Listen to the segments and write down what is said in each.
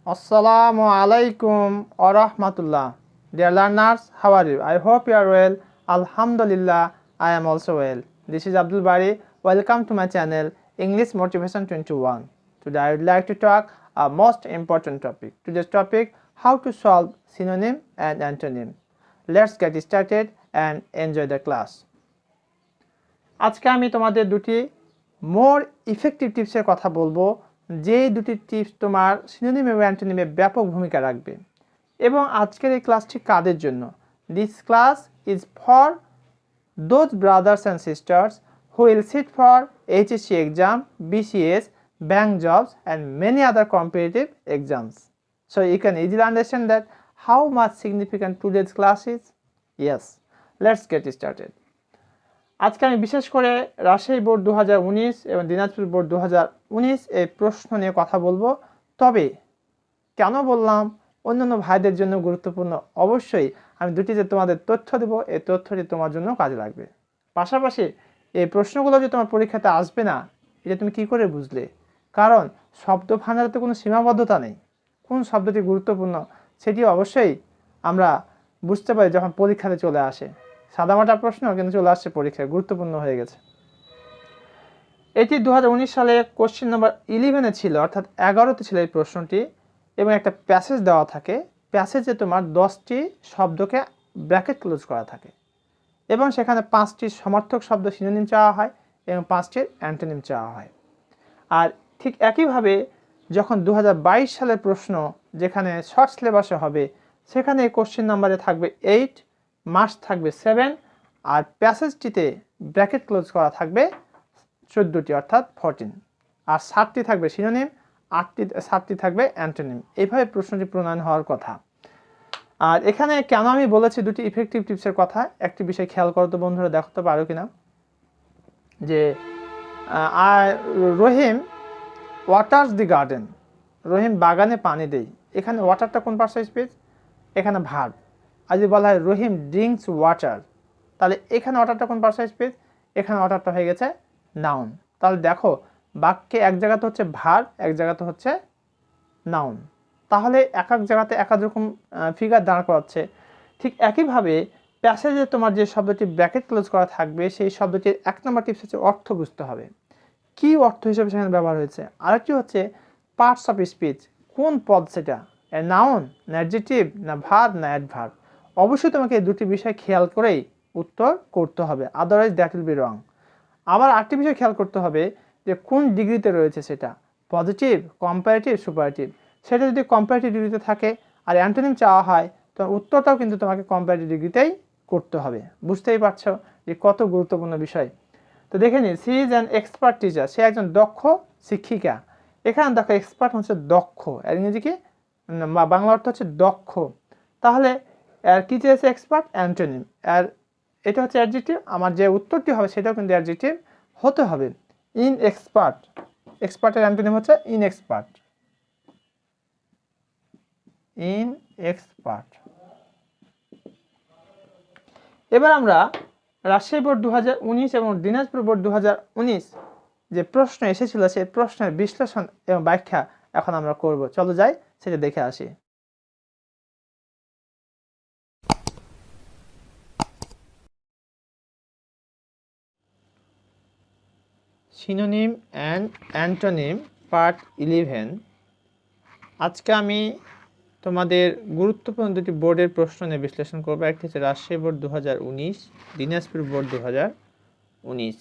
Assalamu alaikum wa rahmatullah. Dear learners, how are you? I hope you are well. Alhamdulillah, I am also well. This is Abdul Bari. Welcome to my channel English Motivation 21. Today I would like to talk a most important topic. Today's topic, how to solve synonym and antonym. Let's get started and enjoy the class. আজকে আমি তোমাদের দুটি মোর effective টিপসের কথা বলবো, যে দুটি tips তোমার synonym এবং অ্যান্টোনিমে ব্যাপক ভূমিকা রাখবে। এবং আজকের এই ক্লাসটি কাদের জন্য? This class is for those brothers and sisters who will seat for HSC exam, BCS, bank jobs and many other competitive exams. So you can easily understand that how much significant today's class is. Yes, let's get started. আজকে আমি বিশেষ করে Rajshahi board 2019 এবং Dinajpur board 2019 এই প্রশ্ন নিয়ে কথা বলবো। তবে কেন বললাম অন্যান্য ভাইদের জন্য গুরুত্বপূর্ণ, অবশ্যই আমি দুটি যে তোমাদের তথ্য দেব, এই তথ্যটি তোমার জন্য কাজে লাগবে। পাশাপাশি এই প্রশ্নগুলো যে তোমার পরীক্ষাতে আসবে না, এটা তুমি কি করে বুঝলে? কারণ শব্দ ভাণ্ডারে তো কোনো সীমাবদ্ধতা নেই। কোন শব্দটি গুরুত্বপূর্ণ সেটি অবশ্যই আমরা বুঝতে পারি যখন পরীক্ষাতে চলে আসে। সাদামাটা প্রশ্ন কিন্তু চলে আসছে পরীক্ষায়, গুরুত্বপূর্ণ হয়ে গেছে। এটি 2019 সালে কোশ্চেন নাম্বার 11-এ ছিল, অর্থাৎ 11তে ছিল এই প্রশ্নটি। এবং একটা প্যাসেজ দেওয়া থাকে, প্যাসেজে তোমার 10টি শব্দকে ব্র্যাকেট ক্লোজ করা থাকে এবং সেখানে 5টি সমার্থক শব্দ সিনোনিম চাওয়া হয় এবং 5টির অ্যান্টোনিম চাওয়া হয়। আর ঠিক একইভাবে যখন 2022 সালের প্রশ্ন, যেখানে শর্ট সিলেবাসে হবে, সেখানে এই কোশ্চেন নাম্বারে থাকবে 8, মার্কস থাকবে 7, আর প্যাসেজটিতে ব্র্যাকেট ক্লোজ করা থাকবে 14টি, অর্থাৎ 14, আর 7টি থাকবে সিনোনিম, 7টি থাকবে অ্যান্টোনিম। এইভাবে প্রশ্নটি প্রণয়ন হওয়ার কথা। আর এখানে কেন আমি বলেছি দুটি ইফেক্টিভ টিপসের কথা, একটি বিষয় খেয়াল করো তো বন্ধুরা, দেখো তো পারো কিনা, যে রহিম ওয়াটার্স দি গার্ডেন, রহিম বাগানে পানি দেয়। এখানে ওয়াটারটা কোন পার্সন স্পিচ? এখানে ভার্ব। আর যদি বলা হয় রহিম ড্রিঙ্কস ওয়াটার, তাহলে এখানে ওয়াটারটা কোন পার্সন স্পিচ? এখানে ওয়াটারটা হয়ে গেছে নাউন। তাহলে দেখো বাক্যে এক জায়গাতে হচ্ছে ভার্ব, এক জায়গাতে হচ্ছে নাউন। তাহলে এক এক জায়গাতে এক এক রকম ফিগার দাঁড় করাচ্ছে। ঠিক একইভাবে প্যাসেজে তোমার যে শব্দটি ব্র্যাকেট ক্লোজ করা থাকবে, সেই শব্দটির 1 নম্বর টিপস হচ্ছে অর্থ বুঝতে হবে, কি অর্থ হিসেবে সেখানে ব্যবহার হয়েছে। আরেকটি হচ্ছে পার্টস অফ স্পিচ, কোন পদ সেটা, নাউন না অ্যাডজেক্টিভ না ভার্ব না অ্যাডভার্ব। অবশ্যই তোমাকে এই দুটি বিষয় খেয়াল করেই উত্তর করতে হবে, otherwise that will be wrong. আবার আরেকটি বিষয় খেয়াল করতে হবে যে কোন ডিগ্রিতে রয়েছে সেটা, পজিটিভ, কম্পারেটিভ, সুপারেটিভ। সেটা যদি কম্পারেটিভ ডিগ্রিতে থাকে আর অ্যান্টোনিম চাওয়া হয়, তো উত্তরটাও কিন্তু তোমাকে কম্পারেটিভ ডিগ্রিতেই করতে হবে। বুঝতেই পারছো যে কত গুরুত্বপূর্ণ বিষয়। তো দেখে নিন, she is an expert teacher, সে একজন দক্ষ শিক্ষিকা। এখানে দেখো এক্সপার্ট হচ্ছে দক্ষ, আর ইংরেজি কি বাংলা অর্থ হচ্ছে দক্ষ। তাহলে আর কি চেয়েছে এক্সপার্ট? অ্যান্টোনিম। আর এটা হচ্ছে অ্যাডজেক্টিভ, আমার যে উত্তরটি হবে সেটাও কিন্তু অ্যাডজেক্টিভ হতে হবে। ইন এক্সপার্ট, এক্সপার্টের অ্যান্টোনিম হচ্ছে ইন এক্সপার্ট, ইন এক্সপার্ট। এবার আমরা রাজশাহী বোর্ড 2019 এবং দিনাজপুর বোর্ড 2019 যে প্রশ্ন এসেছিল, সেই প্রশ্নের বিশ্লেষণ এবং ব্যাখ্যা এখন আমরা করব। চলো যাই সেটা দেখে আসি। Synonym and antonym part 11। আজকে আমি তোমাদের গুরুত্বপূর্ণ দুটি বোর্ডের প্রশ্ন নিয়ে বিশ্লেষণ করবো। একটি হচ্ছে রাজশাহী বোর্ড 2019, দিনাজপুর বোর্ড 2019।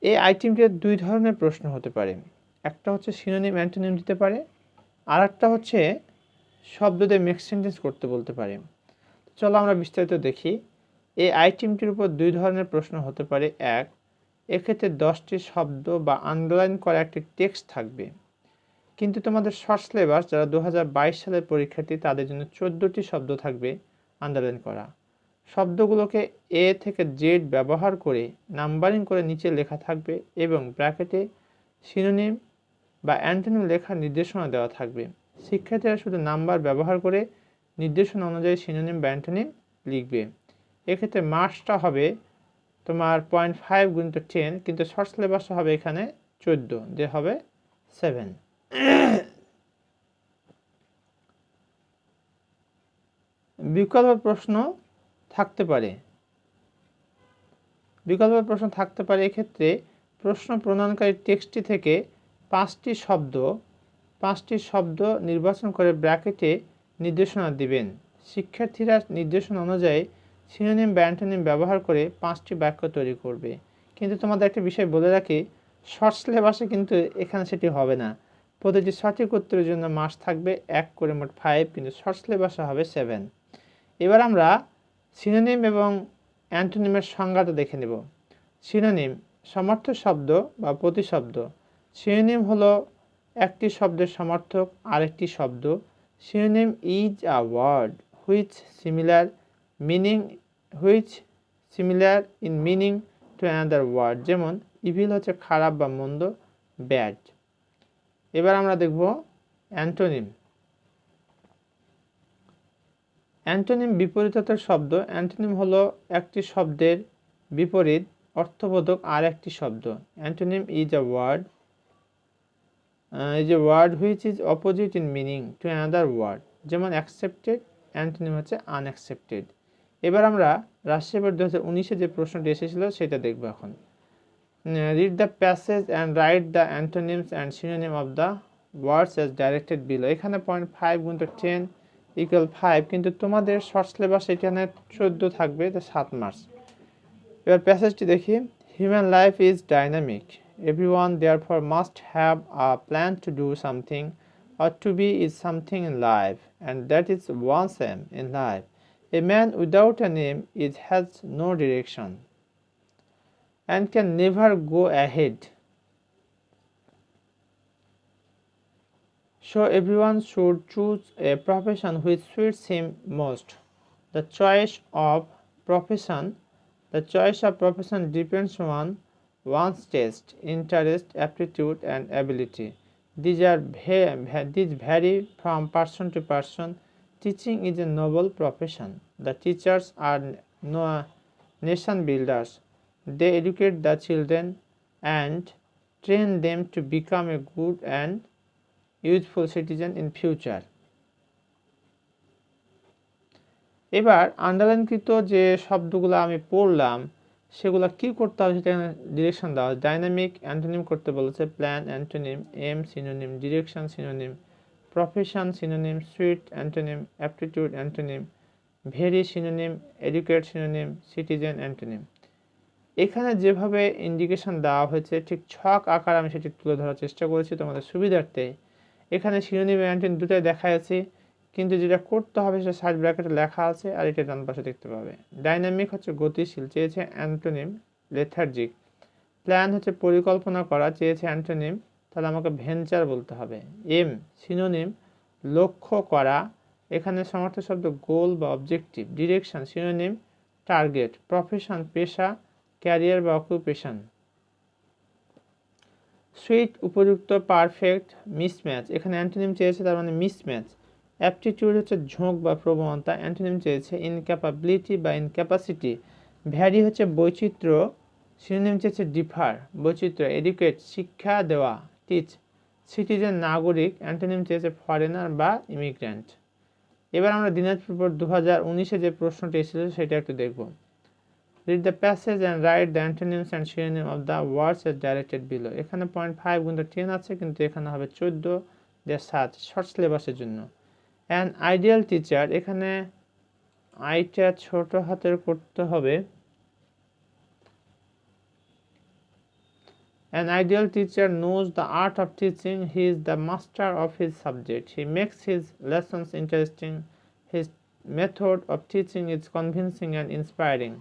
এই আইটেমটির 2 ধরনের প্রশ্ন হতে পারে। একটা হচ্ছে সিনোনিম অ্যান্টোনিম দিতে পারে, আর একটা হচ্ছে শব্দ দিয়ে মিক্স সেন্টেন্স করতে বলতে পারে। চলো আমরা বিস্তারিত দেখি। এই আইটেমটির উপর 2 ধরনের প্রশ্ন হতে পারে। এক্ষেত্রে 10টি শব্দ বা আন্ডারলাইন করা একটি টেক্সট থাকবে, কিন্তু তোমাদের শর্ট সিলেবাস যারা 2022 সালের পরীক্ষার্থী, তাদের জন্য 14টি শব্দ থাকবে আন্ডারলাইন করা। শব্দগুলোকে এ থেকে জেড ব্যবহার করে নাম্বারিং করে নিচে লেখা থাকবে এবং ব্র্যাকেটে সিনোনিম বা অ্যান্টোনিম লেখার নির্দেশনা দেওয়া থাকবে। শিক্ষার্থীরা শুধু নাম্বার ব্যবহার করে নির্দেশনা অনুযায়ী সিনোনিম বা অ্যান্টোনিম লিখবে। এক্ষেত্রে মার্কসটা হবে তোমার 0.5 × 10, কিন্তু শর্ট সিলেবাসটা হবে এখানে 14, যে হবে 7। বিকল্প প্রশ্ন থাকতে পারে। এক্ষেত্রে প্রশ্ন প্রণয়নকারী টেক্সটটি থেকে পাঁচটি শব্দ নির্বাচন করে ব্র্যাকেটে নির্দেশনা দিবেন। শিক্ষার্থীরা নির্দেশনা অনুযায়ী সিনোনিম বা অ্যান্টোনিম ব্যবহার করে 5টি বাক্য তৈরি করবে। কিন্তু তোমাদের একটা বিষয় বলে রাখি, শর্ট সিলেবাসে কিন্তু এখানে সেটি হবে না। প্রতিটি সঠিক উত্তরের জন্য মার্কস থাকবে 1 করে, মোট 5, কিন্তু শর্ট সিলেবাসে হবে 7। এবার আমরা সিনোনিম এবং অ্যান্টোনিমের সংজ্ঞাটা দেখে নেব। সিনোনিম সমার্থক শব্দ বা প্রতিশব্দ। সিনোনিম হলো একটি শব্দের সমার্থক আরেকটি শব্দ। Synonym is a word which similar in meaning to another word. যেমন ইভিল হচ্ছে খারাপ বা মন্দ, ব্যাড। এবার আমরা দেখব অ্যান্টোনিম। অ্যান্টোনিম বিপরীতার্থক শব্দ। অ্যান্টোনিম হলো একটি শব্দের বিপরীত অর্থবোধক আর একটি শব্দ। Antonym is a word which is opposite in meaning to another word. যেমন অ্যাকসেপ্টেড, অ্যান্টোনিম হচ্ছে আনঅ্যাকসেপ্টেড। এবার আমরা রাজশাহী বোর্ড 2019-এ যে প্রশ্নটি এসেছিল সেটা দেখব এখন। Read the passage and write the antonyms and synonym of the words as directed below. এখানে 0.5 × 10 = 5, কিন্তু তোমাদের শর্ট সিলেবাস এখানে 14 থাকবে, তো 7 মার্কস। এবার প্যাসেজটি দেখি। Human life is dynamic, everyone therefore must have a plan to do something or to be is something in life, and that is one's aim in life. A man without an aim has no direction and can never go ahead. So everyone should choose a profession which suits him most. The choice of profession depends on one's taste, interest, aptitude, and ability. These vary from person to person. Teaching is a noble profession. The teachers are nation builders. They educate the children and train them to become a good and useful citizen in future. এবার আন্ডারলাইনকৃত যে শব্দগুলো আমি পড়লাম সেগুলো কি করতে হবে সেটা ডিরেকশন দেওয়া। ডাইনামিক অ্যান্টোনিম করতে বলেছে, plan antonym, aim synonym, direction synonym, profession synonym, sweet antonym, aptitude antonym, very synonym, educate synonym, citizen antonym. এখানে যেভাবে ইন্ডিকেশন দেওয়া হয়েছে ঠিক ছক আকার আমি সেটি তুলে ধরার চেষ্টা করেছি তোমাদের সুবিধার্থে। এখানে সিনোনিম অ্যান্টোনিম দুটাই দেখাচ্ছি, কিন্তু যেটা করতে হবে সেটা সাইড ব্র্যাকেটে লেখা আছে, আর এটা ডান পাশে দেখতে পাবে। ডাইনামিক হচ্ছে গতিশীল, চেয়েছে অ্যান্টোনিম লেথার্জিক। প্ল্যান হচ্ছে পরিকল্পনা করা, চেয়েছে অ্যান্টোনিম, তাহলে আমাকে ভেঞ্চার বলতে হবে। এম সিনোনিম লক্ষ্য করা, এখানে সমার্থক শব্দ গোল বা objective. Direction synonym target. Profession পেশা, ক্যারিয়ার বা অকুপেশন। সুইট উপযুক্ত, পারফেক্ট, মিসম্যাচ, এখানে অ্যান্টোনিম চেয়েছে তার মানে মিসম্যাচ। অ্যাপটিটিউড হচ্ছে ঝোঁক বা প্রবণতা, অ্যান্টোনিম চেয়েছে ইনক্যাপাবিলিটি বা ইনক্যাপাসিটি। ভ্যারি হচ্ছে বৈচিত্র্য, সিনোনিম চেয়েছে ডিফার, বৈচিত্র্য। এডুকেট শিক্ষা দেওয়া, টিচ। সিটিজেন নাগরিক, অ্যান্টোনিম চেয়েছে ফরেনার বা ইমিগ্র্যান্ট। এবার আমরা দিনাজপুর বোর্ড 2019-এ যে প্রশ্নটি এসেছিল সেটা একটু দেখব। Read the passage and write the antonyms and synonym of the words as directed below. এখানে 0.5 × 10 আছে, কিন্তু এখানে হবে 14 দিয়ে 7 শর্ট সিলেবাসের জন্য। অ্যান আইডিয়াল টিচার, এখানে আইটা ছোট হাতের করতে হবে। An ideal teacher knows the art of teaching. He is the master of his subject. He makes his lessons interesting. His method of teaching is convincing and inspiring.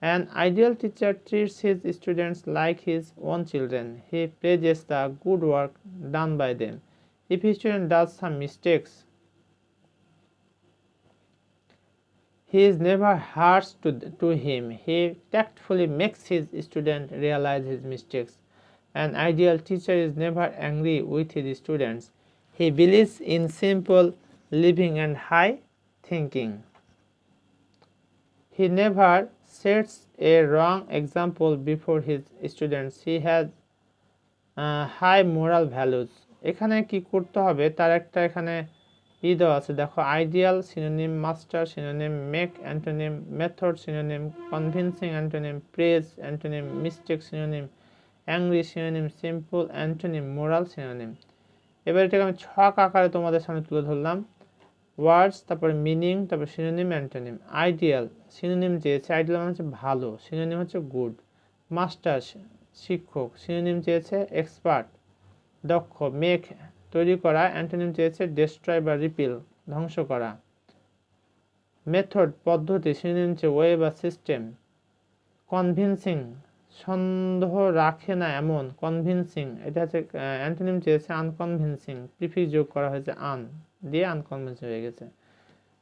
An ideal teacher treats his students like his own children. He praises the good work done by them. If a student does some mistakes, he is never harsh to him. He tactfully makes his student realize his mistakes. An ideal teacher is never angry with his students. He believes in simple living and high thinking. He never sets a wrong example before his students. He has high moral values. এখানে কি করতে হবে তার একটা এখানে ই দেওয়া আছে দেখো, ideal synonym, master synonym, make antonym, method synonym, convincing antonym, praise antonym, mistake synonym, angry synonym, simple antonym, moral synonym. এবার এটাকে আমি ছক আকারে তোমাদের সামনে তুলে ধরলাম। ওয়ার্ডস, তারপরে মিনিং, তারপরে সিনোনিম অ্যান্টোনিম। আইডিয়াল সিনোনিম চেয়েছে, আইডিয়াল মানে হচ্ছে ভালো, সিনোনিম হচ্ছে গুড। মাস্টার শিক্ষক, সিনোনিম চেয়েছে এক্সপার্ট দক্ষ। মেক তৈরি করা, অ্যান্টোনিম চেয়েছে ডেস্ট্রয় বা রিপিল ধ্বংস করা। মেথড পদ্ধতি, সিনোনিম চেয়ে ওয়ে বা সিস্টেম। কনভিনসিং সন্দেহ রাখে না এমন, কনভিনসিং এটা হচ্ছে অ্যান্টোনিম চেয়েছে আনকনভিনসিং, প্রিফিক্স যোগ করা হয়েছে আন দিয়ে, আনকনভিনসিং হয়ে গেছে।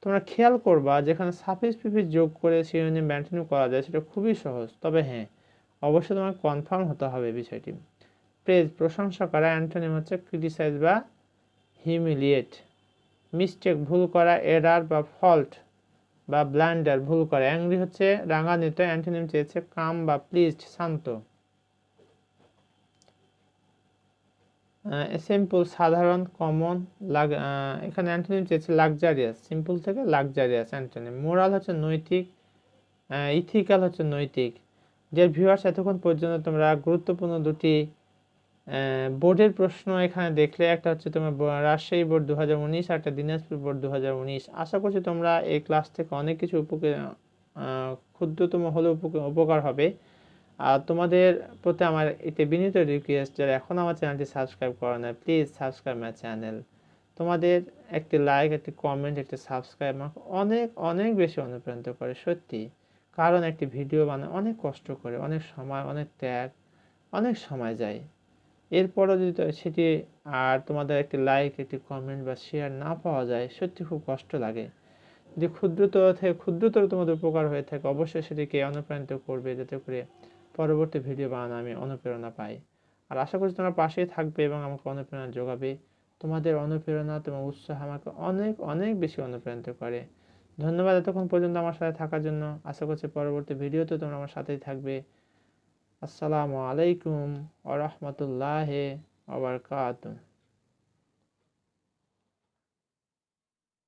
তোমরা খেয়াল করবা যেখানে সাফিক্স প্রিফিক্স যোগ করে সিনোনিম বা অ্যান্টোনিম করা যায় সেটা খুবই সহজ, তবে হ্যাঁ অবশ্যই তোমার কনফার্ম হতে হবে বিষয়টি। প্রেজ প্রশংসা করা, অ্যান্টোনিম হচ্ছে ক্রিটিসাইজ বা হিউমিলিয়েট। মিস্টেক ভুল করা, এরার বা ফল্ট বা ব্লান্ডার ভুল করা। অ্যাংরি হচ্ছে রাগান্বিত, অ্যান্টোনিম চেয়েছে কাম বা প্লিজড শান্ত। সিম্পল সাধারণ কমন, এখানে অ্যান্টোনিম চেয়েছে লাক্সারিয়াস, সিম্পল থেকে লাক্সারিয়াস অ্যান্টোনিম। মোরাল হচ্ছে নৈতিক, ইথিক্যাল হচ্ছে নৈতিক। যে ভিউয়ার্স এতক্ষণ পর্যন্ত তোমরা গুরুত্বপূর্ণ দুটি বোর্ডের প্রশ্ন এখানে দেখলে, একটা হচ্ছে তোমার রাজশাহী বোর্ড 2019 আর একটা দিনাজপুর বোর্ড 2019। আশা করছি তোমরা এই ক্লাস থেকে অনেক কিছু ক্ষুদ্রতম হলেও উপকার হবে। আর তোমাদের প্রতি আমার এতে বিনীত রিকোয়েস্ট, যারা এখন আমার চ্যানেলটি সাবস্ক্রাইব করে না, প্লিজ সাবস্ক্রাইব মাই চ্যানেল। তোমাদের একটি লাইক, একটি কমেন্ট, একটি সাবস্ক্রাইব আমাকে অনেক অনেক বেশি অনুপ্রাণিত করে সত্যি। কারণ একটি ভিডিও বানায় অনেক কষ্ট করে, অনেক সময়, অনেক ত্যাগ, অনেক সময় যায়। এরপরও যদি সেটি আর তোমাদের একটি লাইক, একটি কমেন্ট বা শেয়ার না পাওয়া যায়, সত্যি খুব কষ্ট লাগে। যদি ক্ষুদ্রতর তোমাদের উপকার হয়ে থাকে, অবশ্যই সেটিকে অনুপ্রাণিত করবে, যাতে করে পরবর্তী ভিডিও বানানো আমি অনুপ্রেরণা পাই। আর আশা করছি তোমরা পাশেই থাকবে এবং আমাকে অনুপ্রেরণা যোগাবে। তোমাদের অনুপ্রেরণা, তোমার উৎসাহ আমাকে অনেক অনেক বেশি অনুপ্রাণিত করে। ধন্যবাদ এতক্ষণ পর্যন্ত আমার সাথে থাকার জন্য। আশা করছি পরবর্তী ভিডিওতে তোমরা আমার সাথেই থাকবে। আসসালামু আলাইকুম ওয়া রাহমাতুল্লাহি ওয়া বারাকাতুহু।